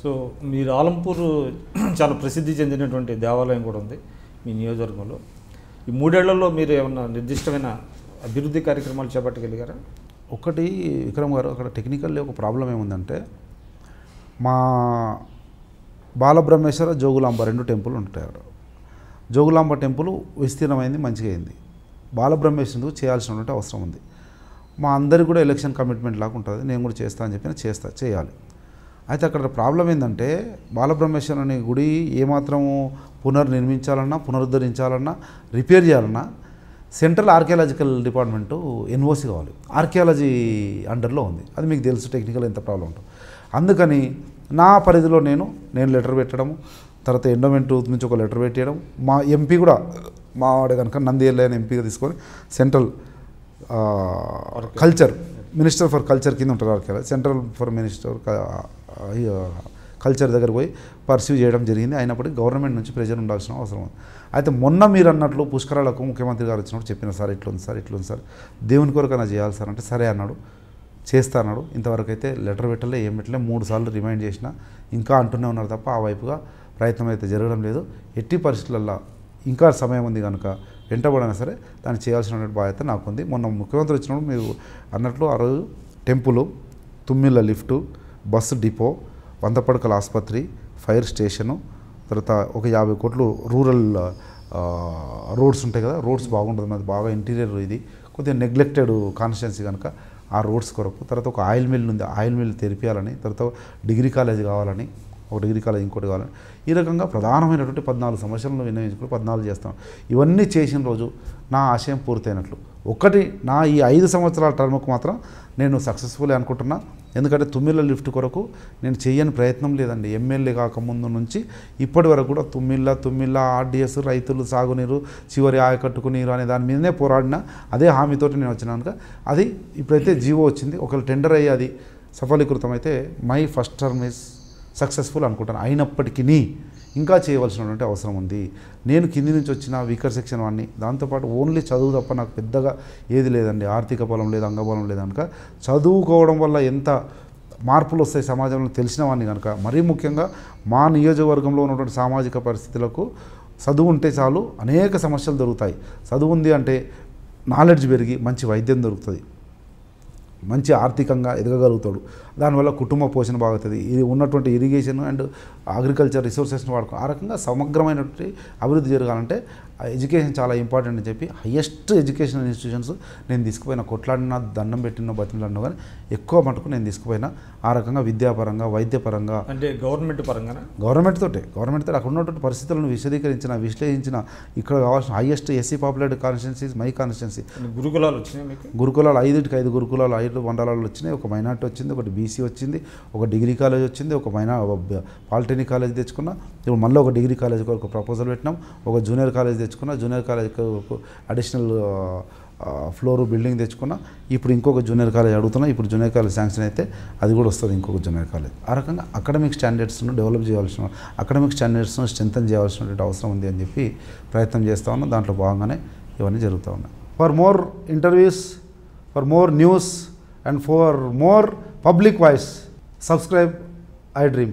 So మీరు ఆలంపూర్ చాలా ప్రసిద్ధి చెందినటువంటి దేవాలయం కూడా ఉంది మీ నియోజకవర్గంలో. ఈ 3 ఏళ్లలో మీరు ఏమన్నా నిర్దిష్టమైన అభివృద్ధి కార్యక్రమాలు చేపట్టగలిగారా? ఒకటి విక్రమ్ గారు, అక్కడ టెక్నికల్లీ ఒక ప్రాబ్లం ఏముందంటే, మా బాలబ్రహ్మేశ్వర జోగులాంబ 2 టెంపుల్ ఉంటాయి అక్కడ. జోగులాంబ టెంపుల్ విస్తీర్ణమైంది, మంచిగా అయింది. బాలబ్రహ్మేశ్వరుడు చేయాల్సినటువంటి అవసరం ఉంది. మా అందరికి కూడా ఎలక్షన్ కమిట్మెంట్ లాగా ఉంటుంది. నేను కూడా చేస్తా అని చెప్పిన చేయాలి. అయితే అక్కడ ప్రాబ్లం ఏంటంటే, బాలబ్రహ్మేశ్వరుని గుడి ఏమాత్రము పునర్నిర్మించాలన్నా, పునరుద్ధరించాలన్నా, రిపేర్ చేయాలన్నా సెంట్రల్ ఆర్కియాలజికల్ డిపార్ట్మెంటు ఎన్ఓసి కావాలి. ఆర్కియాలజీ అండర్లో ఉంది. అది మీకు తెలుసు టెక్నికల్ ఎంత ప్రాబ్లం ఉంటుంది. అందుకని నా పరిధిలో నేను లెటర్ పెట్టడము, తర్వాత ఎండోమెంట్ నుంచి ఒక లెటర్ పెట్టేయడం, మా ఎంపీ కూడా మా వాడు కనుక నంద్యాల ఎంపీగా తీసుకొని central culture minister for culture కింద ఉంటారు archaeology, central for minister culture దగ్గర పోయి పర్సీవ్ చేయడం జరిగింది. అయినప్పటికీ గవర్నమెంట్ నుంచి ప్రెజర్ ఉండాల్సిన అవసరం ఉంది. అయితే మొన్న మీరు అన్నట్లు పుష్కరాలకు ముఖ్యమంత్రి గారు వచ్చినప్పుడు చెప్పిన సార్ ఇట్లుంది సార్ దేవుని కొరకైనా చేయాలి సార్ అంటే సరే అన్నాడు, చేస్తా అన్నాడు. ఇంతవరకు అయితే లెటర్ పెట్టలే, ఏం పెట్టలే. 3 సార్లు రిమైండ్ చేసినా ఇంకా అంటూనే ఉన్నారు తప్ప ఆ వైపుగా ప్రయత్నం అయితే జరగడం లేదు. ఎట్టి పరిస్థితులలో ఇంకా సమయం ఉంది కనుక వెంటబడినా సరే దాన్ని చేయాల్సిన బాధ్యత నాకుంది. మొన్న ముఖ్యమంత్రి వచ్చినప్పుడు మీరు అన్నట్లు ఆ రోజు temple, Tummilla lift, bus depot, 100 పడకల ఆసుపత్రి, ఫైర్ స్టేషను, తర్వాత ఒక 50 కోట్లు రూరల్ రోడ్స్ ఉంటాయి కదా, రోడ్స్ బాగుంటుంది. అది బాగా ఇంటీరియర్, ఇది కొద్దిగా నెగ్లెక్టెడ్ కాన్స్టిట్యున్సీ కనుక ఆ రోడ్స్ కొరకు, తర్వాత ఒక ఆయిల్ మిల్ ఉంది, ఆయిల్ మిల్ తెరిపించాలని, తర్వాత డిగ్రీ కాలేజ్ కావాలని, ఒక డిగ్రీ కాలేజ్ ఇంకోటి కావాలని, ఈ రకంగా ప్రధానమైనటువంటి 14 సమస్యలను వినియోగించుకుని 14 చేస్తాం. ఇవన్నీ చేసిన రోజు నా ఆశయం పూర్తయినట్లు. ఒకటి, నా ఈ 5 సంవత్సరాల టర్మ్కు మాత్రం నేను సక్సెస్ఫుల్ అనుకుంటున్నా. ఎందుకంటే తుమ్మిళ్ళ లిఫ్ట్ కొరకు నేను చేయని ప్రయత్నం లేదండి. ఎమ్మెల్యే కాకముందు నుంచి ఇప్పటి వరకు కూడా తుమ్మిళ్ళ ఆర్డిఎస్, రైతులు సాగునీరు, చివరి ఆయకట్టుకు నీరు అనే దాని మీదనే పోరాడినా. అదే హామీతోటి నేను వచ్చినా కనుక అది ఇప్పుడైతే జీవో వచ్చింది. ఒకవేళ టెండర్ అయ్యి అది సఫలీకృతం అయితే my first term is successful అనుకుంటాను. అయినప్పటికీ ఇంకా చేయవలసినటువంటి అవసరం ఉంది. నేను కింది నుంచి వచ్చిన వీకర్ సెక్షన్ వాడిని, దాంతోపాటు ఓన్లీ చదువు తప్ప నాకు పెద్దగా ఏది లేదండి. ఆర్థిక బలం లేదు, అంగబలం లేదు కనుక చదువుకోవడం వల్ల ఎంత మార్పులు వస్తాయి సమాజంలో తెలిసిన వాడిని కనుక, మరీ ముఖ్యంగా మా నియోజకవర్గంలో ఉన్నటువంటి సామాజిక పరిస్థితులకు చదువు ఉంటే చాలు, అనేక సమస్యలు దొరుకుతాయి. చదువు ఉంది అంటే నాలెడ్జ్ పెరిగి మంచి వైద్యం దొరుకుతుంది, మంచి ఆర్థికంగా ఎదగగలుగుతాడు. దానివల్ల కుటుంబ పోషణ బాగుతుంది. ఇది ఉన్నటువంటి ఇరిగేషన్ అండ్ అగ్రికల్చర్ రిసోర్సెస్ని వాడుకో, ఆ రకంగా సమగ్రమైనటువంటి అభివృద్ధి జరగాలంటే ఎడ్యుకేషన్ చాలా ఇంపార్టెంట్ అని చెప్పి హయ్యెస్ట్ ఎడ్యుకేషనల్ ఇన్స్టిట్యూషన్స్ నేను తీసుకుపోయిన, కొట్లాడినా, దండం పెట్టిన, బతిమలాడినా కానీ ఎక్కువ మటుకు నేను తీసుకుపోయినా. ఆ రకంగా విద్యాపరంగా, వైద్యపరంగా, అంటే గవర్నమెంట్ అక్కడ ఉన్నటువంటి పరిస్థితులను విశ్లేషించిన ఇక్కడ కావాల్సిన highest SC populated constituency my constituency. గురుకులాలు వచ్చినాయి మీకు? గురుకులాలు 5 గురుకులాలు 5 మండలాలు వచ్చినాయి. ఒక మైనార్టీ వచ్చింది, ఒకటి బీసీ వచ్చింది, ఒక డిగ్రీ కాలేజ్ వచ్చింది, ఒక పాలిటెక్నిక్ కాలేజ్ తెచ్చుకున్నా. ఇప్పుడు మళ్ళీ ఒక డిగ్రీ కాలేజ్ ఒక ప్రపోజల్ పెట్టినాం. ఒక జూనియర్ కాలేజ్ తెచ్చుకున్నా, జూనియర్ కాలేజ్కి అడిషనల్ ఫ్లోర్ బిల్డింగ్ తెచ్చుకున్నా. ఇప్పుడు ఇంకొక జూనియర్ కాలేజ్ అడుగుతున్నా. ఇప్పుడు జూనియర్ కాలేజ్ శాంక్షన్ అయితే అది కూడా వస్తుంది, ఇంకొక జూనియర్ కాలేజ్. ఆ రకంగా అకాడమిక్ స్టాండర్డ్స్ను డెవలప్ చేయాల్సిన, అకాడమిక్ స్టాండర్డ్స్ను స్ట్రెంథన్ చేయాల్సినటువంటి అవసరం ఉంది అని చెప్పి ప్రయత్నం చేస్తూ ఉన్నాం. దాంట్లో భాగంగానే ఇవన్నీ జరుగుతూ ఉన్నాయి. For more interviews, for more news and for more public voice, subscribe iDream.